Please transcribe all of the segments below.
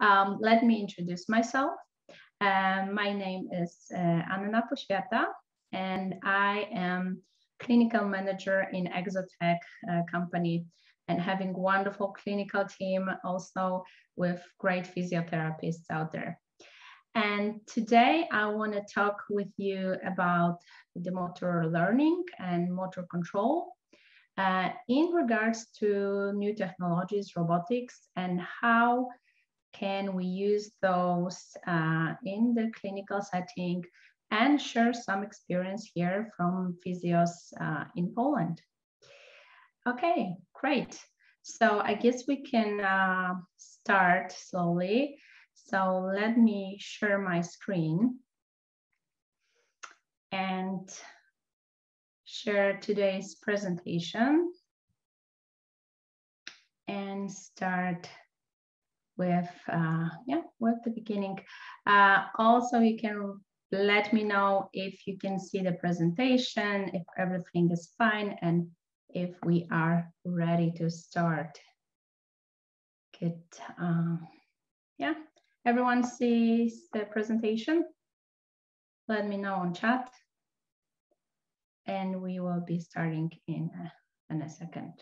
Let me introduce myself. My name is Anna Pushveta, and I am clinical manager in Exotech company, and having wonderful clinical team also with great physiotherapists out there. And today I want to talk with you about the motor learning and motor control in regards to new technologies, robotics, and how can we use those in the clinical setting, and share some experience here from physios in Poland. Okay, great. So I guess we can start slowly. So let me share my screen and share today's presentation and start with the beginning. Also, you can let me know if you can see the presentation, if everything is fine, and if we are ready to start. Good. Yeah, everyone sees the presentation? Let me know on chat, and we will be starting in a second.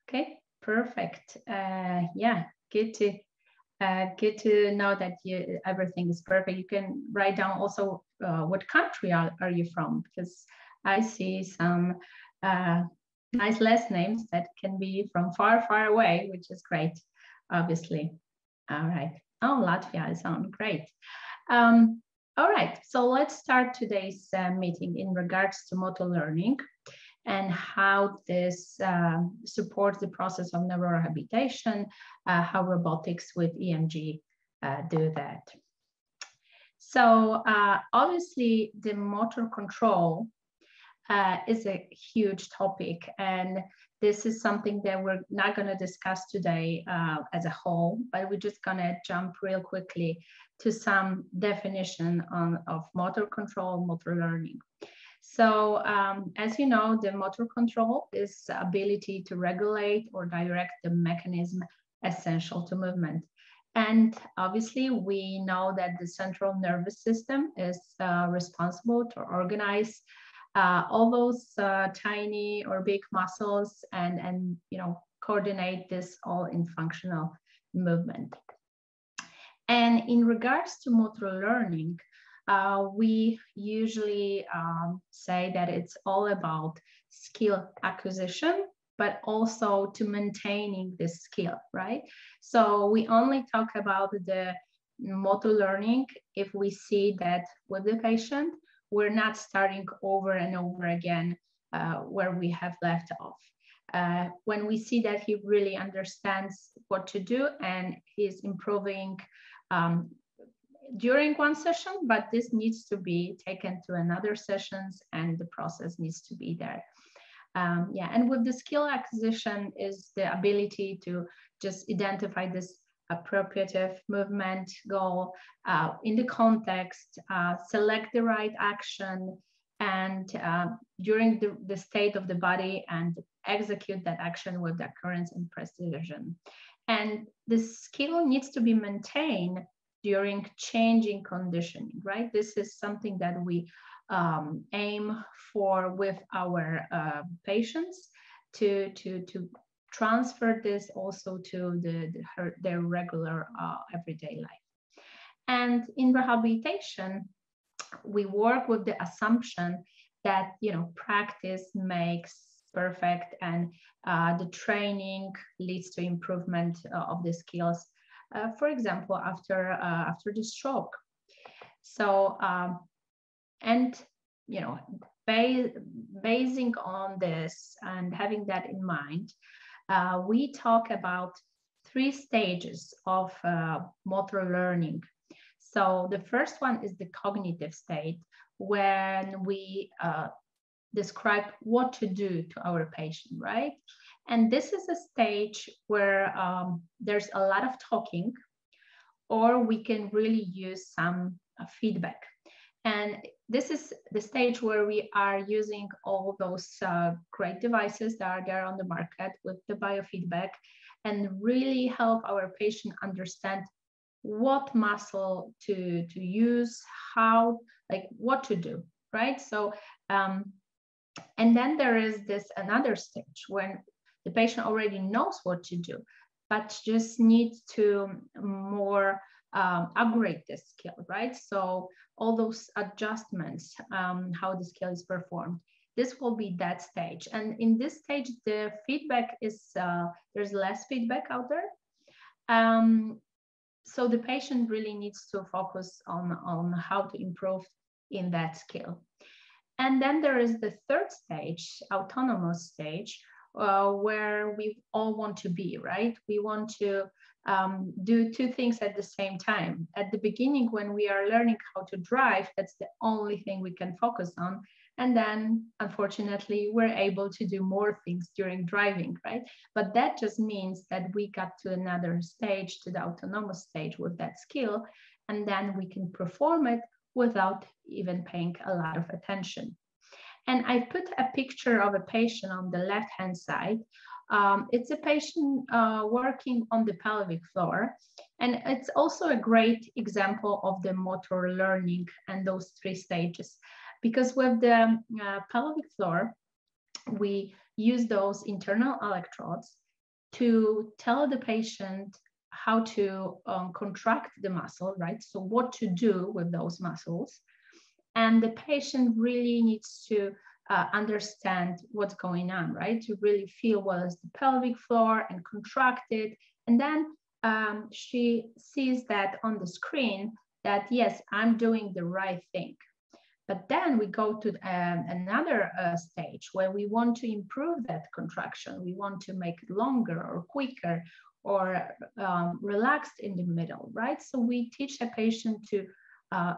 Okay, perfect. Yeah, good to know that everything is perfect. You can write down also what country are you from, because I see some nice last names that can be from far, far away, which is great, obviously. All right. Oh, Latvia sounds great. All right, so let's start today's meeting in regards to motor learning and how this supports the process of neurorehabilitation, how robotics with EMG do that. So obviously the motor control is a huge topic, and this is something that we're not going to discuss today as a whole, but we're just going to jump real quickly to some definition of motor control, motor learning. So as you know, the motor control is the ability to regulate or direct the mechanism essential to movement. And obviously, we know that the central nervous system is responsible to organize all those tiny or big muscles and coordinate this all in functional movement. And in regards to motor learning, we usually say that it's all about skill acquisition, but also to maintaining this skill, right? So we only talk about the motor learning if we see that with the patient, we're not starting over and over again where we have left off. When we see that he really understands what to do and he's improving during one session, but this needs to be taken to another sessions and the process needs to be there. Yeah, and with the skill acquisition is the ability to just identify this appropriate movement goal in the context, select the right action, and during the state of the body, and execute that action with accuracy and precision. And the skill needs to be maintained during changing conditioning, right? This is something that we aim for with our patients to transfer this also to their regular everyday life. And in rehabilitation, we work with the assumption that practice makes perfect, and the training leads to improvement of the skills. For example, after the stroke. So basing on this and having that in mind, we talk about 3 stages of motor learning. So the first one is the cognitive state, when we describe what to do to our patient, right? And this is a stage where there's a lot of talking, or we can really use some feedback. And this is the stage where we are using all those great devices that are there on the market with the biofeedback, and really help our patient understand what muscle to use, how, like what to do, right? So, and then there is this another stage when the patient already knows what to do, but just needs to more upgrade the skill, right? So all those adjustments, how the skill is performed, this will be that stage. And in this stage, the feedback is, there's less feedback out there. So the patient really needs to focus on how to improve in that skill. And then there is the third stage, autonomous stage, where we all want to be, right? We want to do two things at the same time. At the beginning, when we are learning how to drive, that's the only thing we can focus on. And then, unfortunately, we're able to do more things during driving, right? But that just means that we got to another stage, to the autonomous stage with that skill, and then we can perform it without even paying a lot of attention. And I put a picture of a patient on the left-hand side. It's a patient working on the pelvic floor. And it's also a great example of the motor learning and those three stages. Because with the pelvic floor, we use those internal electrodes to tell the patient how to contract the muscle, right? So what to do with those muscles. And the patient really needs to understand what's going on, right? To really feel what is the pelvic floor and contract it. And then she sees that on the screen that, yes, I'm doing the right thing. But then we go to another stage where we want to improve that contraction. We want to make it longer or quicker or relaxed in the middle, right? So we teach a patient to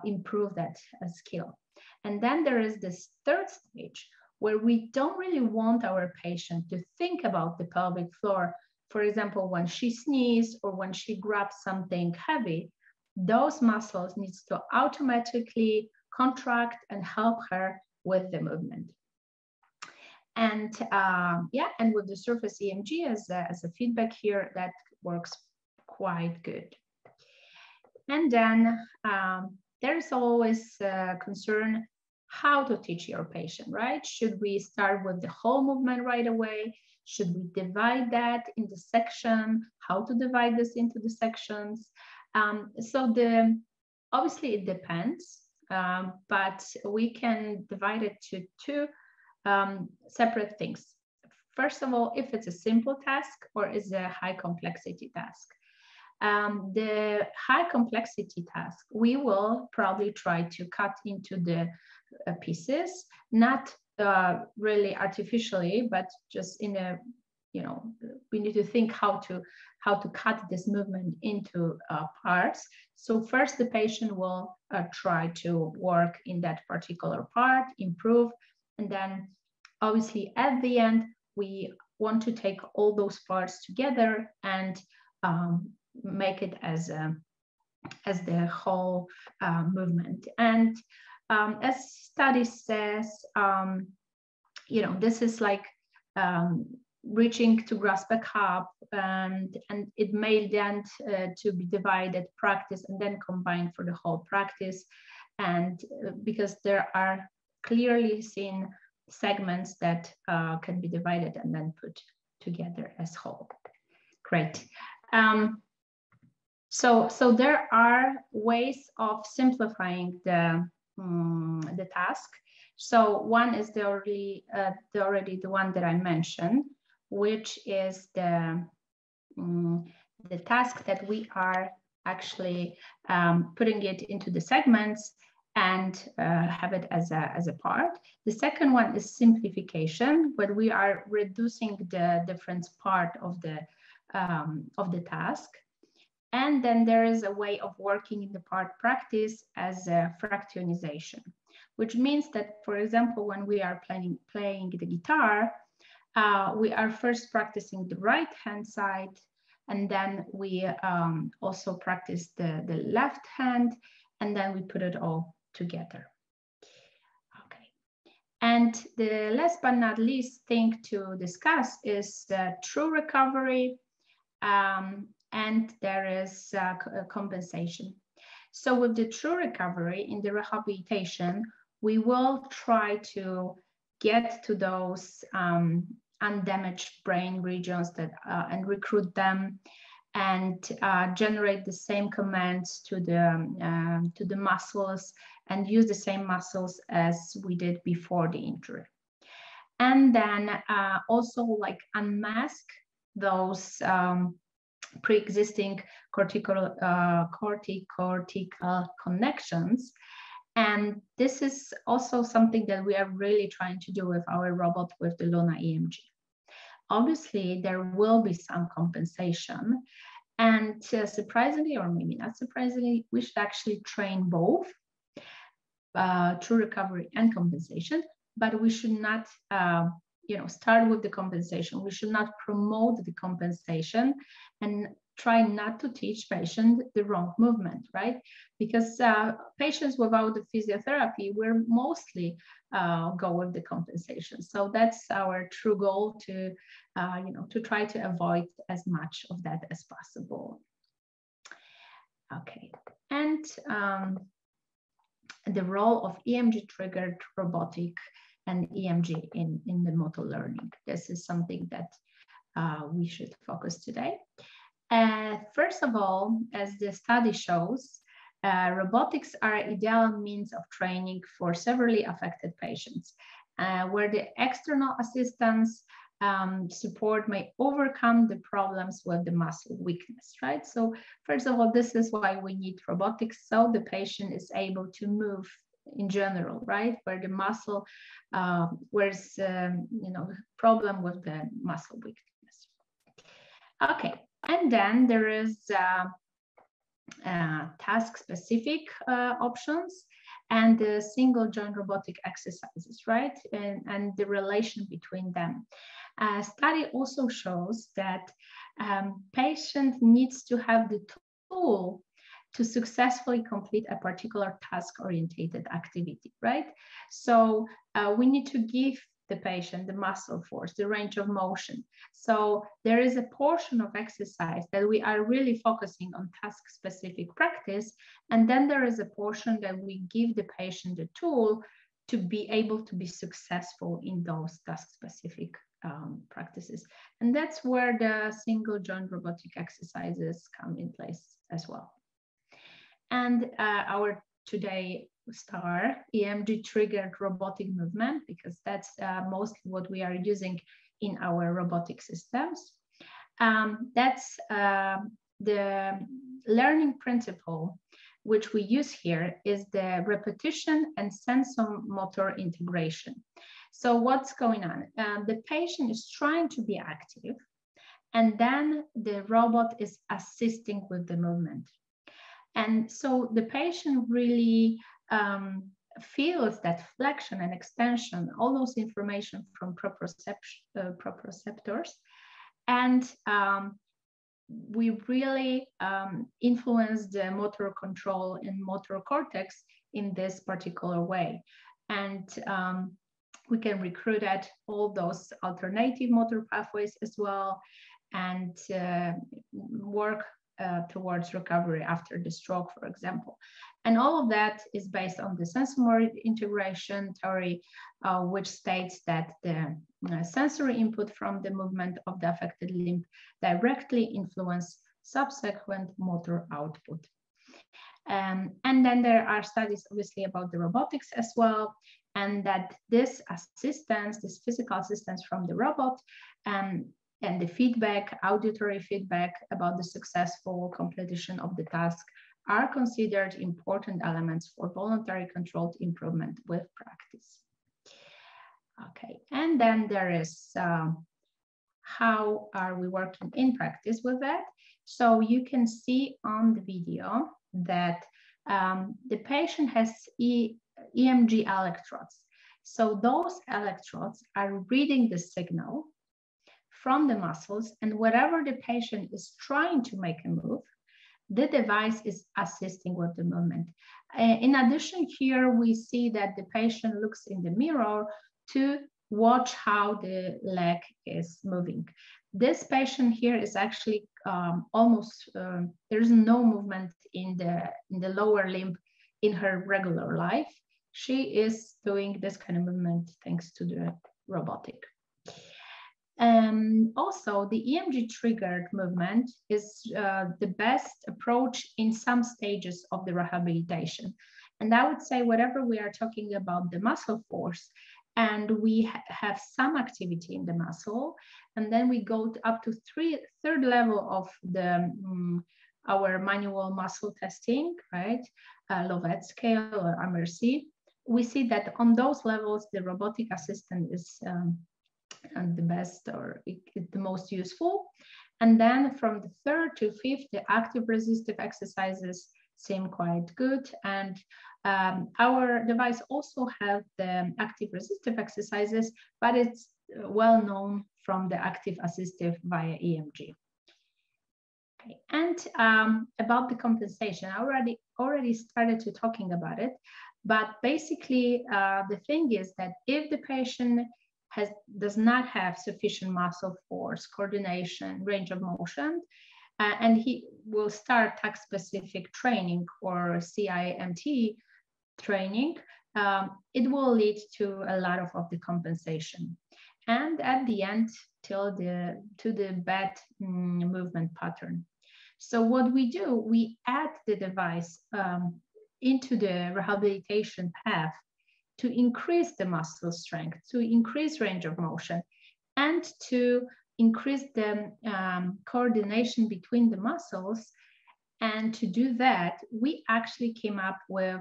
improve that skill. And then there is this third stage where we don't really want our patient to think about the pelvic floor. For example, when she sneezes or when she grabs something heavy, those muscles needs to automatically contract and help her with the movement. And yeah, and with the surface EMG as a feedback here, that works quite good. And then there's always concern how to teach your patient, right? Should we start with the whole movement right away? Should we divide that in the section? How to divide this into the sections? So obviously it depends, but we can divide it to two separate things. First of all, if it's a simple task or is a high complexity task. The high complexity task, we will probably try to cut into the pieces, not really artificially, but just in a, you know, we need to think how to cut this movement into parts. So first the patient will try to work in that particular part, improve, and then obviously at the end, we want to take all those parts together and make it as the whole movement. And as study says, you know, this is like reaching to grasp a cup, and it may then to be divided practice and then combined for the whole practice. And because there are clearly seen segments that can be divided and then put together as whole. Great. So there are ways of simplifying the task. So one is already the one that I mentioned, which is the task that we are actually putting it into the segments and have it as a part. The second one is simplification, where we are reducing the different part of the task. And then there is a way of working in the part practice as a fractionization, which means that, for example, when we are playing the guitar, we are first practicing the right hand side, and then we also practice the left hand, and then we put it all together. Okay. And the last but not least thing to discuss is true recovery. and there is compensation. So with the true recovery in the rehabilitation, we will try to get to those undamaged brain regions that and recruit them and generate the same commands to the muscles and use the same muscles as we did before the injury. And then also like unmask those pre-existing cortical connections. And this is also something that we are really trying to do with our robot with the Luna EMG. Obviously, there will be some compensation. And surprisingly, or maybe not surprisingly, we should actually train both true recovery and compensation, but we should not start with the compensation. We should not promote the compensation and try not to teach patients the wrong movement, right? Because patients without the physiotherapy will mostly go with the compensation. So that's our true goal, to try to avoid as much of that as possible. Okay, and the role of EMG triggered robotic and EMG in the motor learning. This is something that we should focus today. First of all, as the study shows, robotics are ideal means of training for severely affected patients, where the external assistance support may overcome the problems with the muscle weakness, right? So first of all, this is why we need robotics, so the patient is able to move in general, right? Where the muscle, where's problem with the muscle weakness. Okay, and then there is task-specific options and the single joint robotic exercises, right? And the relation between them. Study also shows that patient needs to have the tool to successfully complete a particular task-oriented activity, right? So we need to give the patient the muscle force, the range of motion. So there is a portion of exercise that we are really focusing on task-specific practice, and then there is a portion that we give the patient the tool to be able to be successful in those task-specific practices. And that's where the single joint robotic exercises come in place as well. And our today star, EMG triggered robotic movement, because that's mostly what we are using in our robotic systems. That's the learning principle which we use here is the repetition and sensomotor integration. So what's going on? The patient is trying to be active, and then the robot is assisting with the movement. And so the patient really feels that flexion and extension, all those information from proprioceptors, and we really influence the motor control and motor cortex in this particular way. And we can recruit at all those alternative motor pathways as well, and work towards recovery after the stroke, for example. And all of that is based on the sensomotor integration theory, which states that the sensory input from the movement of the affected limb directly influence subsequent motor output. And then there are studies obviously about the robotics as well, and that this assistance, this physical assistance from the robot, and the feedback, auditory feedback about the successful completion of the task are considered important elements for voluntary controlled improvement with practice. Okay, and then there is how are we working in practice with that? So you can see on the video that the patient has EMG electrodes. So those electrodes are reading the signal from the muscles, and wherever the patient is trying to make a move, the device is assisting with the movement. In addition, here we see that the patient looks in the mirror to watch how the leg is moving. This patient here is actually almost, there's no movement in the lower limb in her regular life. She is doing this kind of movement thanks to the robotic. Also, the EMG triggered movement is the best approach in some stages of the rehabilitation. And I would say whatever we are talking about the muscle force, and we have some activity in the muscle, and then we go up to third level of the our manual muscle testing, right? Lovett scale or MRC. We see that on those levels, the robotic assistant is the best or the most useful. And then from the third to fifth, the active resistive exercises seem quite good. And our device also have the active resistive exercises, but it's well known from the active assistive via EMG. Okay. And about the compensation, I already started to talking about it, but basically the thing is that if the patient does not have sufficient muscle force, coordination, range of motion, and he will start task-specific training or CIMT training, it will lead to a lot of the compensation. And at the end, to the bad movement pattern. So what we do, we add the device into the rehabilitation path to increase the muscle strength, to increase range of motion, and to increase the coordination between the muscles. And to do that, we actually came up with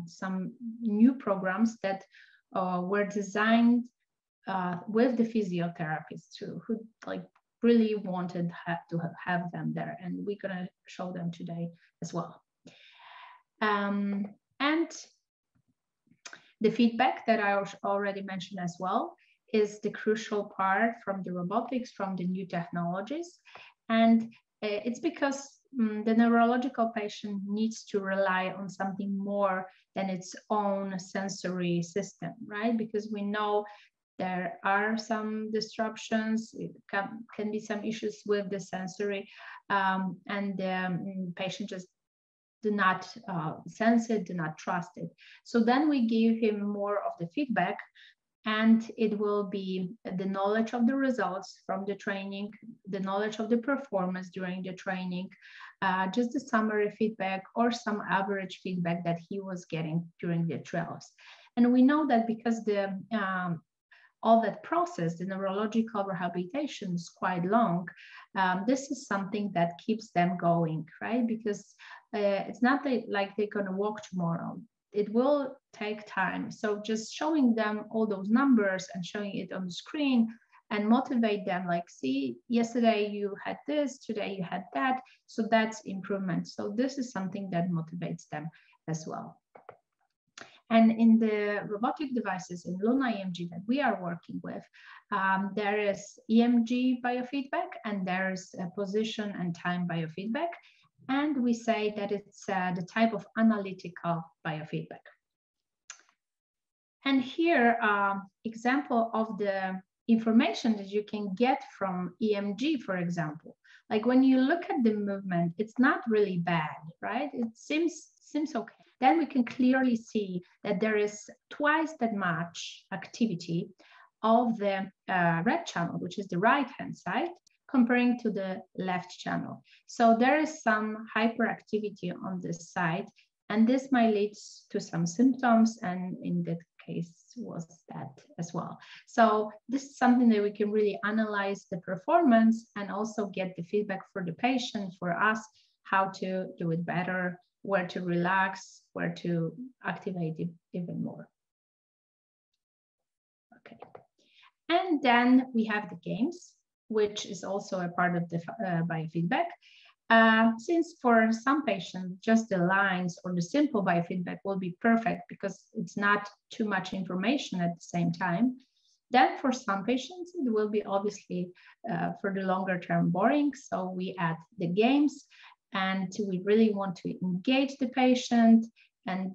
some new programs that were designed with the physiotherapists who like really wanted to have them there. And we're gonna show them today as well. And the feedback that I already mentioned as well is the crucial part from the robotics, from the new technologies. And it's because the neurological patient needs to rely on something more than its own sensory system, right? Because we know there are some disruptions, it can be some issues with the sensory, and the patient just do not sense it, do not trust it. So then we give him more of the feedback, and it will be the knowledge of the results from the training, the knowledge of the performance during the training, just the summary feedback or some average feedback that he was getting during the trials. And we know that because the all that process, the neurological rehabilitation is quite long, this is something that keeps them going, right? Because it's not like they're gonna walk tomorrow. It will take time. So just showing them all those numbers and showing it on the screen and motivate them, like, see, yesterday you had this, today you had that. So that's improvement. So this is something that motivates them as well. And in the robotic devices in Luna EMG that we are working with, there is Emg Biofeedback, and there's position and time biofeedback. And we say that it's the type of analytical biofeedback. And here, example of the information that you can get from EMG, for example. Like when you look at the movement, it's not really bad, right? It seems okay. Then we can clearly see that there is twice that much activity of the red channel, which is the right-hand side, comparing to the left channel. So there is some hyperactivity on this side, and this might lead to some symptoms, and in that case was that as well. So this is something that we can really analyze the performance and also get the feedback for the patient, for us, how to do it better, where to relax, where to activate it even more. Okay, and then we have the games, which is also a part of the biofeedback. Since for some patients, just the lines or the simple biofeedback will be perfect because it's not too much information at the same time. Then for some patients, it will be obviously for the longer term boring. So we add the games, and we really want to engage the patient and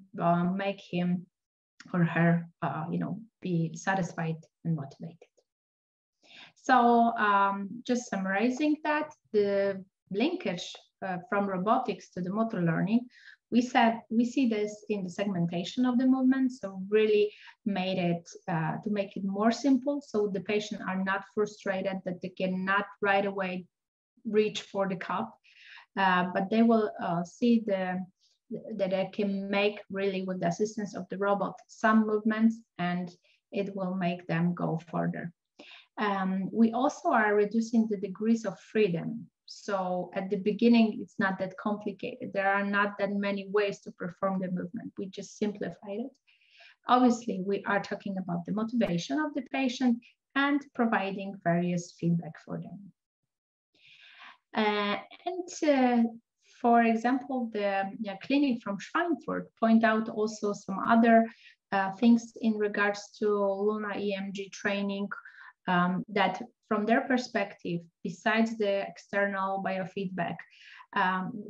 make him or her, be satisfied and motivated. So just summarizing that, the linkage from robotics to the motor learning, we see this in the segmentation of the movement. So really made it to make it more simple, so the patient are not frustrated that they cannot right away reach for the cup, but they will see that they can make really with the assistance of the robot some movements, and it will make them go further. We also are reducing the degrees of freedom. So at the beginning, it's not that complicated. There are not that many ways to perform the movement. We just simplified it. Obviously, we are talking about the motivation of the patient and providing various feedback for them. For example, the clinic from Schweinfurt point out also some other things in regards to Luna EMG training, that from their perspective, besides the external biofeedback,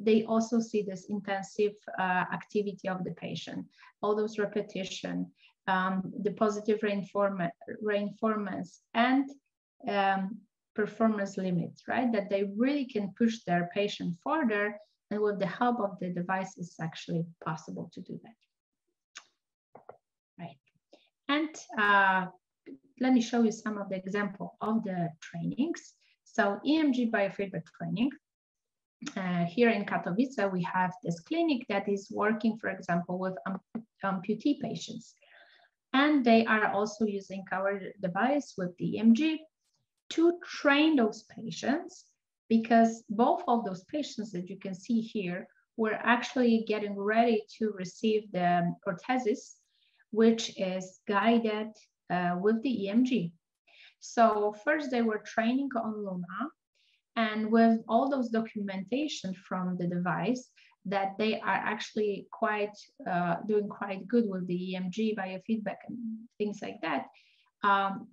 they also see this intensive activity of the patient, all those repetition, the positive reinforcements, and performance limits, right? That they really can push their patient further, and with the help of the device, it's actually possible to do that, right? And let me show you some of the example of the trainings. So Emg Biofeedback training. Here in Katowice, we have this clinic that is working, for example, with amputee patients. And they are also using our device with the EMG to train those patients, because both of those patients that you can see here were actually getting ready to receive the prosthesis, which is guided with the EMG. So first they were training on Luna, and with all those documentation from the device that they are actually doing quite good with the Emg biofeedback and things like that,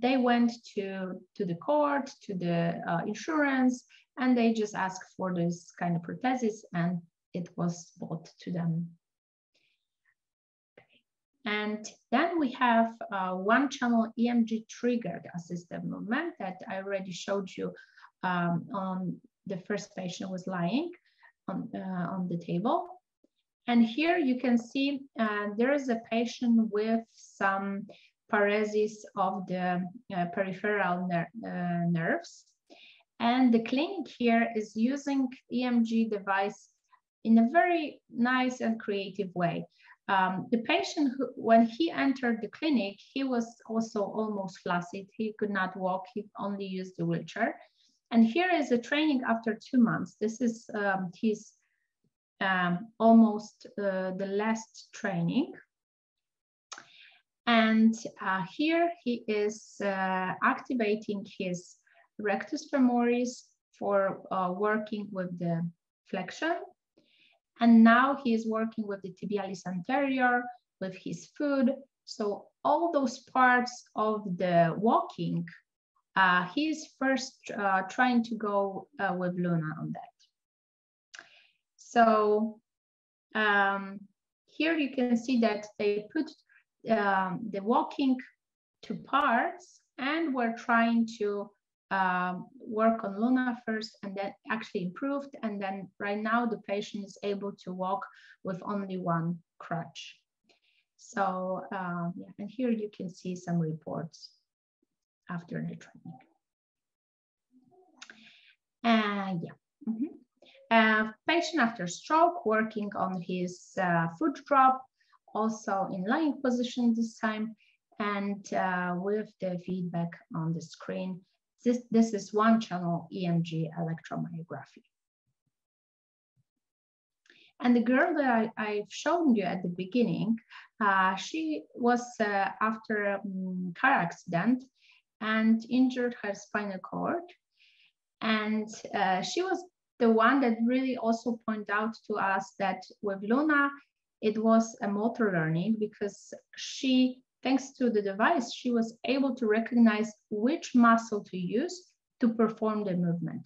they went to the court, to the insurance, and they just asked for this kind of prosthesis, and it was bought to them. And then we have one channel EMG triggered assisted movement that I already showed you on the first patient was lying on the table. And here you can see there is a patient with some paresis of the peripheral nerves. And the clinic here is using EMG device in a very nice and creative way. The patient, when he entered the clinic, he was also almost flaccid. He could not walk. He only used the wheelchair. And here is a training after 2 months. This is his almost the last training. And here he is activating his rectus femoris for working with the flexion. And now he is working with the tibialis anterior, with his foot. So all those parts of the walking, he is first trying to go with Luna on that. So here you can see that they put the walking to parts, and we're trying to work on Luna first, and then actually improved. And then right now the patient is able to walk with only one crutch. So yeah, and here you can see some reports after the training. Patient after stroke working on his foot drop, also in lying position this time, and with the feedback on the screen. This is one channel EMG electromyography. And the girl that I've shown you at the beginning, she was after a car accident and injured her spinal cord. And she was the one that really also pointed out to us that with Luna, it was a motor learning, because she, thanks to the device, she was able to recognize which muscle to use to perform the movement.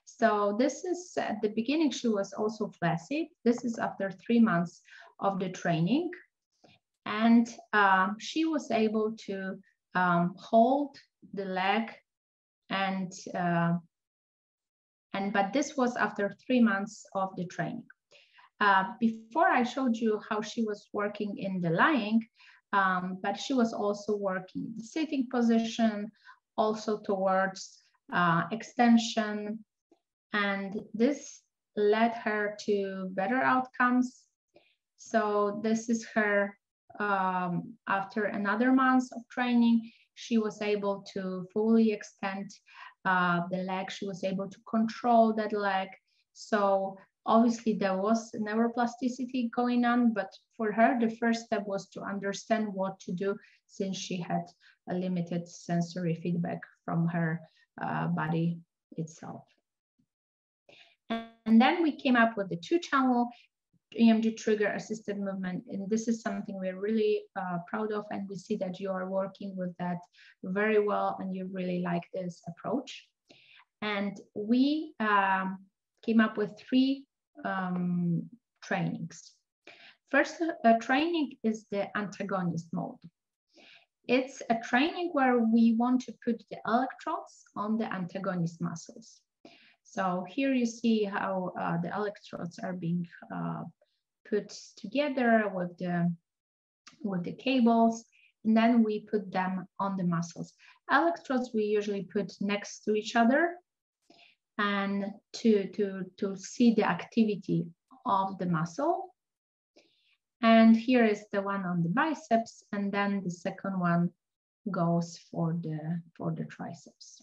So this is at the beginning, she was also flaccid. This is after 3 months of the training. And she was able to hold the leg, but this was after 3 months of the training. Before I showed you how she was working in the lying, but she was also working in the sitting position, also towards extension, and this led her to better outcomes. So this is her, after another month of training, she was able to fully extend the leg. She was able to control that leg. So obviously there was neuroplasticity going on, but for her, the first step was to understand what to do, since she had a limited sensory feedback from her body itself. And then we came up with the 2-channel EMG trigger assisted movement. And this is something we're really proud of. And we see that you are working with that very well and you really like this approach. And we came up with 3 trainings. First training is the Antagonist Mode. It's a training where we want to put the electrodes on the antagonist muscles. So here you see how the electrodes are being put together with the cables, and then we put them on the muscles. Electrodes we usually put next to each other, and to see the activity of the muscle. And here is the one on the biceps, and then the second one goes for the triceps.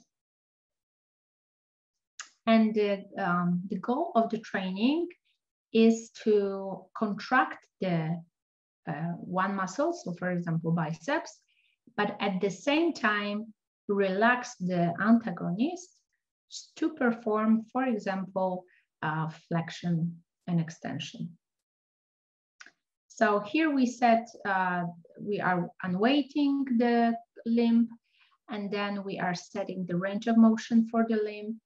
And the goal of the training is to contract the one muscle, so for example, biceps, but at the same time, relax the antagonist to perform, for example, flexion and extension. So here we set, we are unweighting the limb, and then we are setting the range of motion for the limb.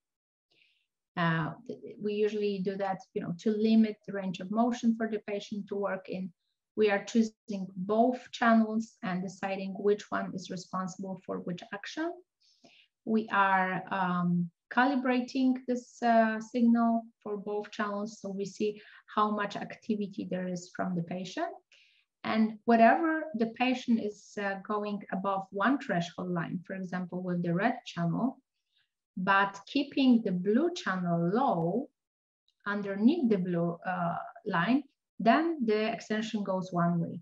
We usually do that, to limit the range of motion for the patient to work in. We are choosing both channels and deciding which one is responsible for which action. We are calibrating this signal for both channels, so we see how much activity there is from the patient. And whatever the patient is going above one threshold line, for example, with the red channel, but keeping the blue channel low underneath the blue line, then the extension goes one way.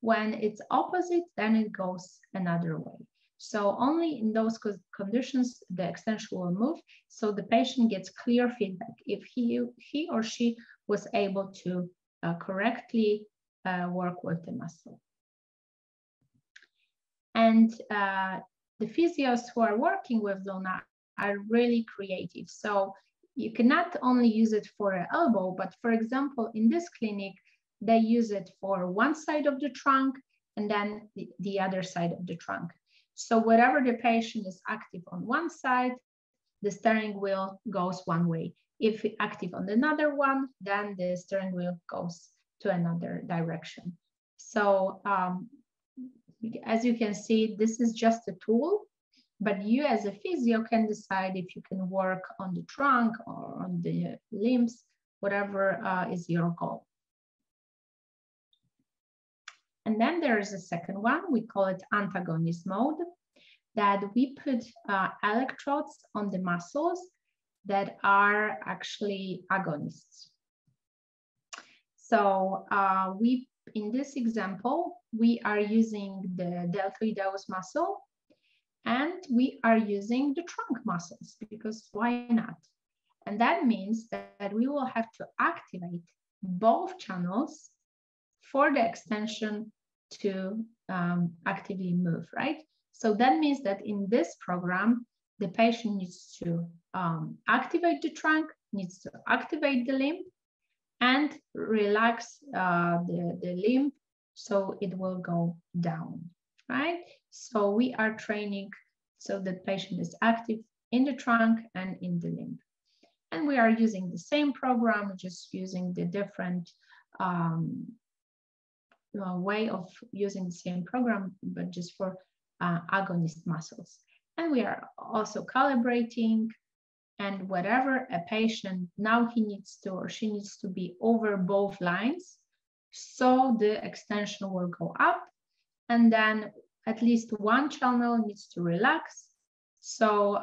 When it's opposite, then it goes another way. So only in those conditions, the extension will move, so the patient gets clear feedback if he or she was able to correctly work with the muscle. And the physios who are working with Luna are really creative. So you cannot only use it for an elbow, but for example, in this clinic, they use it for one side of the trunk and then the other side of the trunk. So whatever the patient is active on one side, the steering wheel goes one way. If active on another one, then the steering wheel goes to another direction. So as you can see, this is just a tool, but you as a physio can decide if you can work on the trunk or on the limbs, whatever is your goal. And then there is a second one, we call it Antagonist Mode, that we put electrodes on the muscles that are actually agonists. So in this example, we are using the deltoideus muscle and we are using the trunk muscles, because why not? And that means that we will have to activate both channels for the extension to actively move, right? So that means that in this program, the patient needs to activate the trunk, needs to activate the limb, and relax the limb so it will go down, right? So we are training so the patient is active in the trunk and in the limb. And we are using the same program, just using the different way of using the same program, but just for agonist muscles. And we are also calibrating, and whatever a patient, now he needs to or she needs to be over both lines, so the extension will go up, and then at least one channel needs to relax, so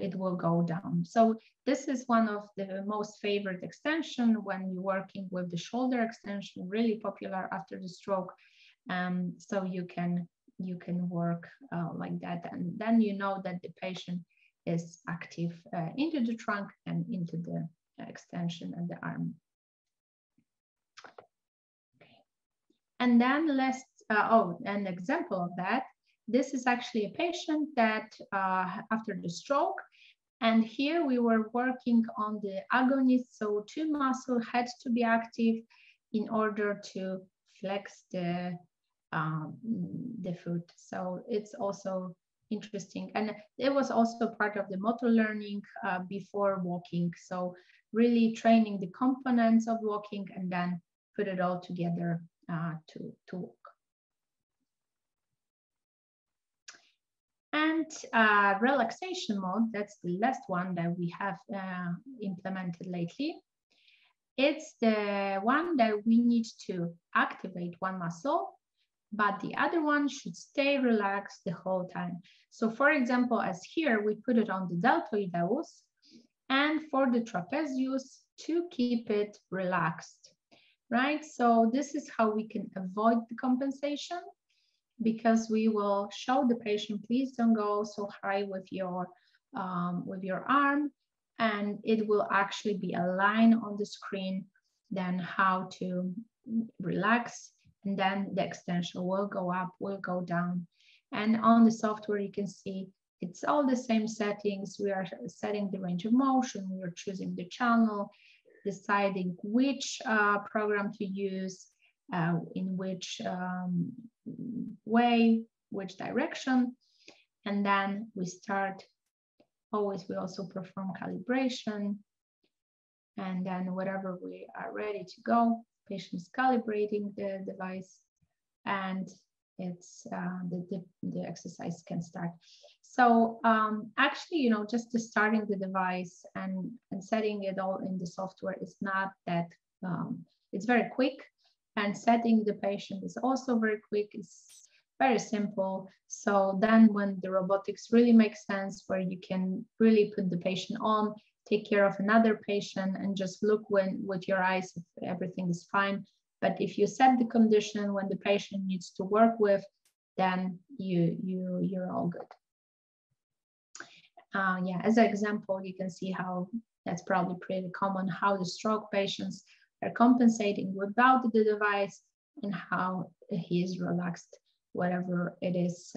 it will go down. So this is one of the most favorite extension when you're working with the shoulder extension, really popular after the stroke. So you can work like that, and then you know that the patient is active into the trunk and into the extension of the arm. Okay. And then let's, an example of that. This is actually a patient that after the stroke, and here we were working on the agonist, so two muscles had to be active in order to flex the foot. So it's also interesting, and it was also part of the motor learning before walking. So really training the components of walking and then put it all together to walk. And relaxation mode, that's the last one that we have implemented lately. It's the one that we need to activate one muscle, but the other one should stay relaxed the whole time. So for example, as here, we put it on the deltoideus, and for the trapezius to keep it relaxed, right? So this is how we can avoid the compensation, because we will show the patient, please don't go so high with your arm, and it will actually be a line on the screen, then how to relax, and then the extension will go up, will go down. And on the software, you can see it's all the same settings. We are setting the range of motion, we are choosing the channel, deciding which program to use, in which way, which direction, and then we start. Always, we also perform calibration, and then whatever we are ready to go, patient is calibrating the device, and it's the exercise can start. So actually, you know, just starting the device and setting it all in the software is not that, it's very quick, and setting the patient is also very quick. It's very simple. So then when the robotics really makes sense, where you can really put the patient on, take care of another patient, and just look with your eyes if everything is fine. But if you set the condition when the patient needs to work with, then you're all good. Yeah, as an example, you can see how that's probably pretty common, how the stroke patients are compensating without the device, and how he is relaxed, whatever it is,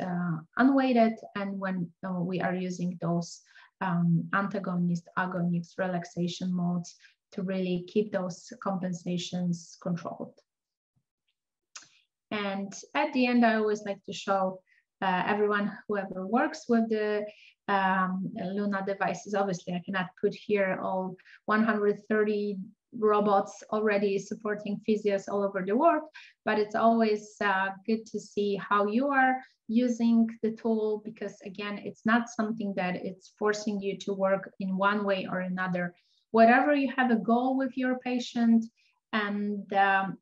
unweighted, and when we are using those antagonist, agonist, relaxation modes to really keep those compensations controlled. And at the end, I always like to show everyone, whoever works with the Luna devices. Obviously, I cannot put here all 130 robots already supporting physios all over the world, but it's always good to see how you are using the tool, because again, it's not something that it's forcing you to work in one way or another. Whatever you have a goal with your patient, and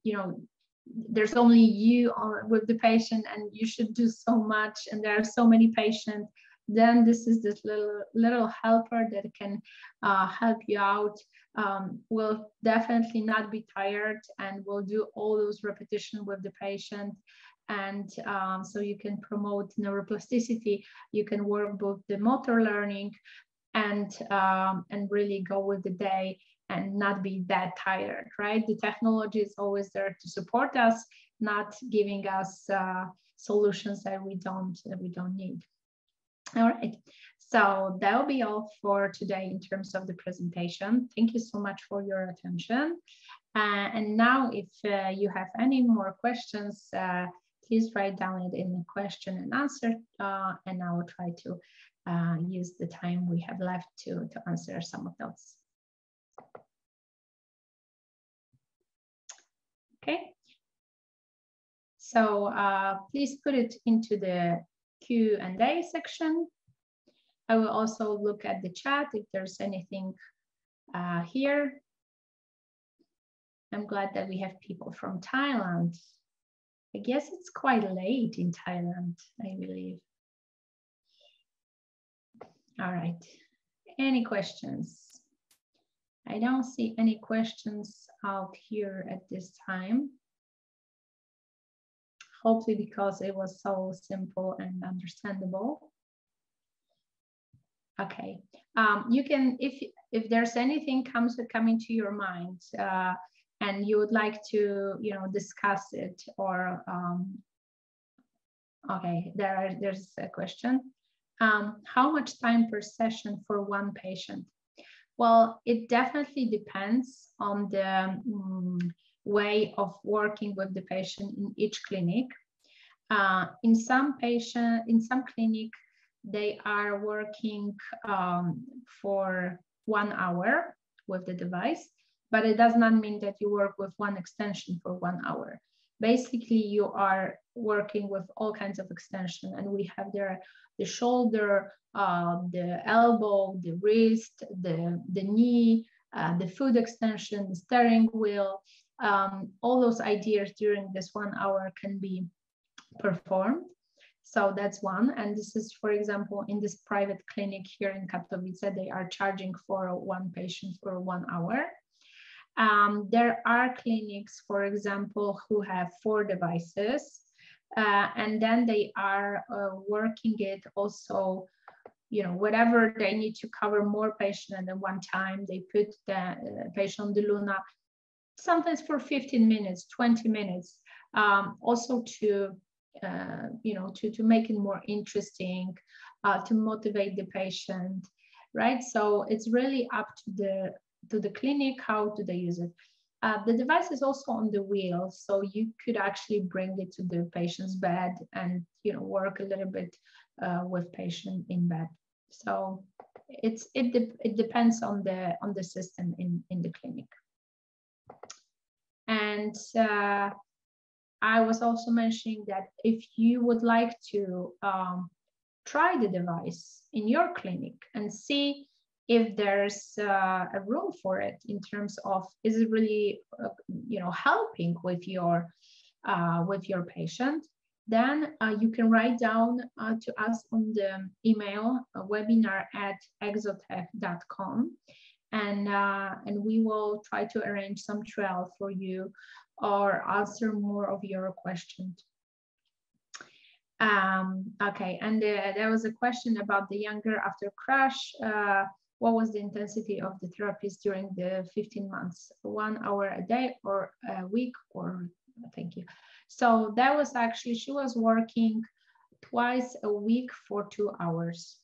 you know, there's only you with the patient, and you should do so much, and there are so many patients, then this is this little helper that can help you out. Will definitely not be tired, and will do all those repetitions with the patient. And so you can promote neuroplasticity, you can work both the motor learning and really go with the day and not be that tired, right? The technology is always there to support us, not giving us solutions that we don't need. All right, so that will be all for today in terms of the presentation. Thank you so much for your attention. And now if you have any more questions, please write down it in the question and answer, and I will try to use the time we have left to answer some of those. Okay, so please put it into the Q&A section. I will also look at the chat if there's anything here. I'm glad that we have people from Thailand. I guess it's quite late in Thailand, I believe. All right, any questions? I don't see any questions out here at this time. Hopefully because it was so simple and understandable. Okay, you can, if there's anything coming to your mind and you would like to, discuss it, or okay, there's a question. How much time per session for one patient? Well, it definitely depends on the way of working with the patient in each clinic. In some clinic, they are working for 1 hour with the device, but it does not mean that you work with one extension for 1 hour. Basically, you are working with all kinds of extension, and we have there the shoulder, the elbow, the wrist, the knee, the foot extension, the steering wheel. All those ideas during this 1 hour can be performed. So that's one. And this is, for example, in this private clinic here in Katowice, they are charging for one patient for 1 hour. There are clinics, for example, who have 4 devices, and then they are working it also, whatever they need to cover more patients at one time, they put the patient on the Luna, sometimes for 15 minutes, 20 minutes, also to make it more interesting, to motivate the patient, right? So it's really up to the clinic, how do they use it. The device is also on the wheel, so you could actually bring it to the patient's bed and work a little bit with patient in bed. So it depends on the system in the clinic. And I was also mentioning that if you would like to try the device in your clinic and see if there's a room for it in terms of, is it really helping with your patient, then you can write down to us on the email webinar@exotech.com, and we will try to arrange some trial for you or answer more of your questions. Okay, and there was a question about the younger after crash. What was the intensity of the therapies during the 15 months? 1 hour a day or a week, or thank you. So that was actually, she was working twice a week for 2 hours.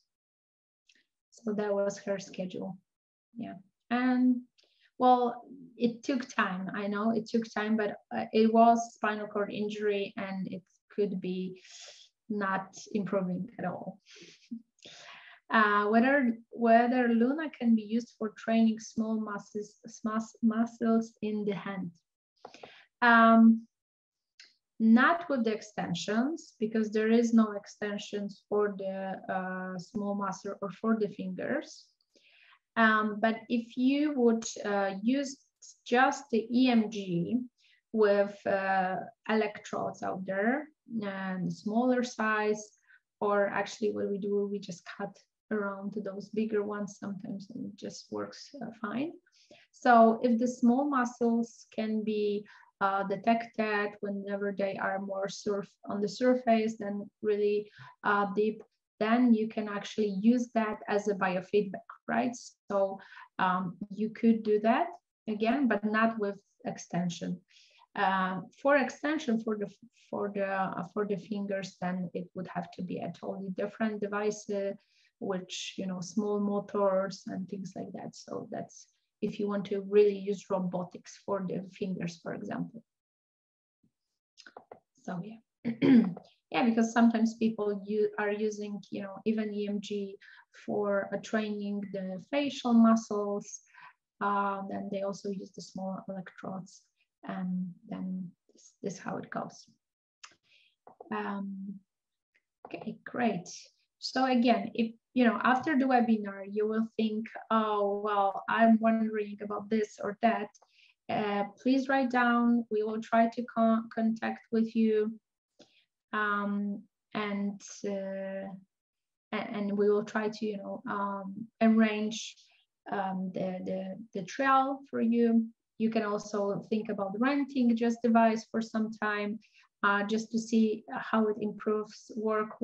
So that was her schedule. Yeah. And well, it took time. I know it took time, but it was spinal cord injury and it could be not improving at all. Whether Luna can be used for training small muscles in the hand. Not with the extensions, because there is no extensions for the small muscle or for the fingers. But if you would use just the EMG with electrodes out there, and smaller size, or actually what we do, we just cut around to those bigger ones sometimes, and it just works fine. So if the small muscles can be detected whenever they are more on the surface than really deep, then you can actually use that as a biofeedback, right? So you could do that again, but not with extension. For extension for the fingers, then it would have to be a totally different device, which small motors and things like that. So that's if you want to really use robotics for the fingers, for example. So yeah. Yeah, because sometimes people are using even EMG for training the facial muscles. Then they also use the small electrodes, and then this is how it goes. Okay, great. So again, if after the webinar, you will think, oh, well, I'm wondering about this or that, please write down. We will try to contact with you, and we will try to arrange the trial for you. You can also think about renting just device for some time, just to see how it improves work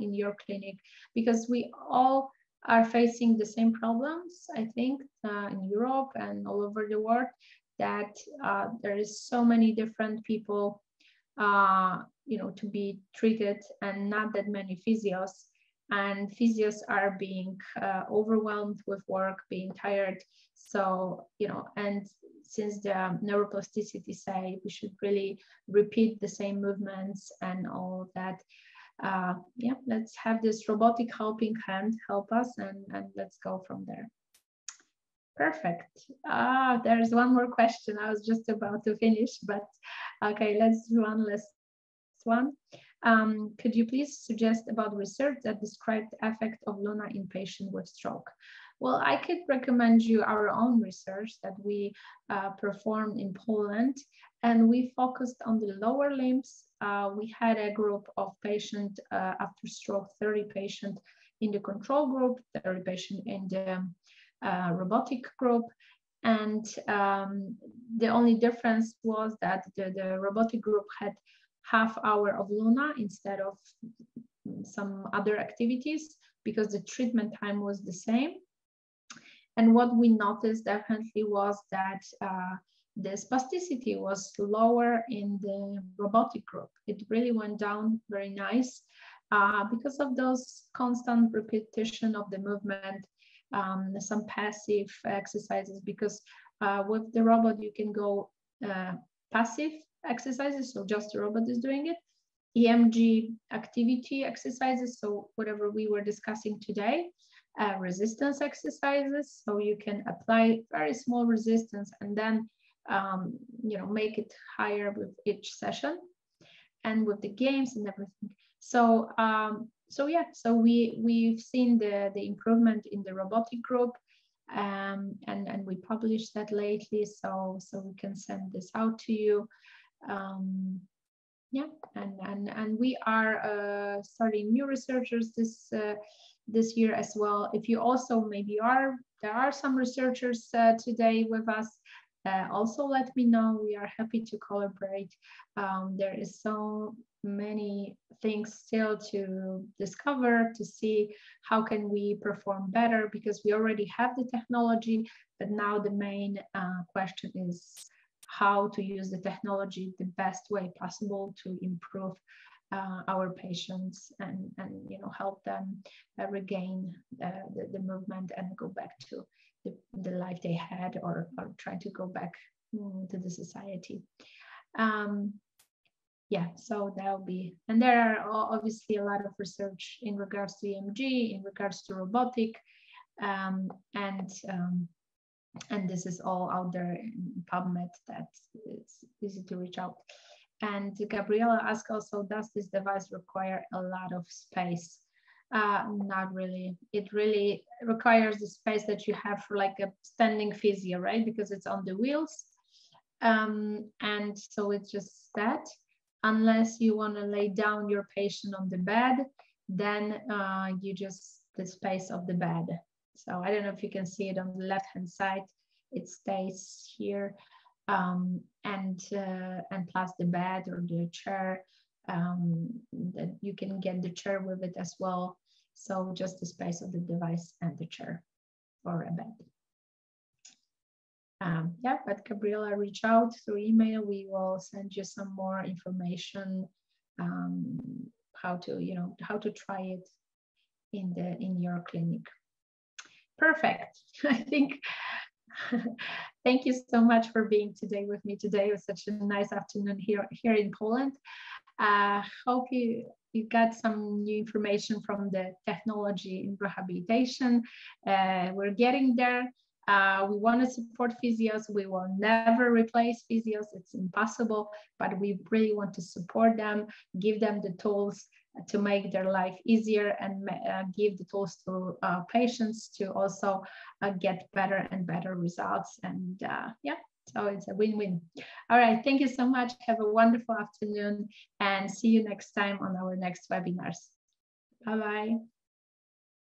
in your clinic, because we all are facing the same problems, I think, in Europe and all over the world, that there is so many different people to be treated, and not that many physios. And physios are being overwhelmed with work, being tired. So, and since the neuroplasticity say we should really repeat the same movements and all of that, yeah, let's have this robotic helping hand help us, and let's go from there. Perfect. There's one more question. I was just about to finish, but okay, let's do one last one. Could you please suggest about research that described the effect of Luna in patients with stroke? Well, I could recommend you our own research that we performed in Poland, and we focused on the lower limbs. We had a group of patients after stroke, 30 patients in the control group, 30 patients in the robotic group. And the only difference was that the robotic group had half hour of Luna instead of some other activities, because the treatment time was the same. And what we noticed definitely was that the spasticity was lower in the robotic group. It really went down very nice because of those constant repetition of the movement, some passive exercises, because with the robot you can go passive exercises, so just the robot is doing it, Emg activity exercises, so whatever we were discussing today, resistance exercises, so you can apply very small resistance and then make it higher with each session, and with the games and everything. So yeah, so we've seen the improvement in the robotic group, and we published that lately, so we can send this out to you. Yeah, and we are starting new researchers this year as well. If you also maybe there are some researchers today with us, also let me know. We are happy to collaborate. There is so many things still to discover, to see how can we perform better, because we already have the technology, but now the main question is how to use the technology the best way possible to improve our patients and help them regain the movement and go back to the life they had, or try to go back to the society. Yeah, so that'll be, and there are obviously a lot of research in regards to EMG, in regards to robotic, and this is all out there in PubMed, that it's easy to reach out. And Gabriela asked also, does this device require a lot of space? Not really. It really requires the space that you have for like a standing physio, right? Because it's on the wheels. And so it's just that. Unless you want to lay down your patient on the bed, then you just the space of the bed. So I don't know if you can see it on the left-hand side. It stays here, and plus the bed or the chair, that you can get the chair with it as well. So just the space of the device and the chair or a bed. Yeah, but Gabriela, reach out through email. We will send you some more information, how to try it in your clinic. Perfect. I think. Thank you so much for being today with me today. It was such a nice afternoon here in Poland. Hope you got some new information from the technology in rehabilitation. We're getting there. We want to support physios. We will never replace physios. It's impossible, but we really want to support them, give them the tools to make their life easier and give the tools to patients to also get better and better results. And yeah, so it's a win-win. All right, thank you so much. Have a wonderful afternoon and see you next time on our next webinars. Bye-bye.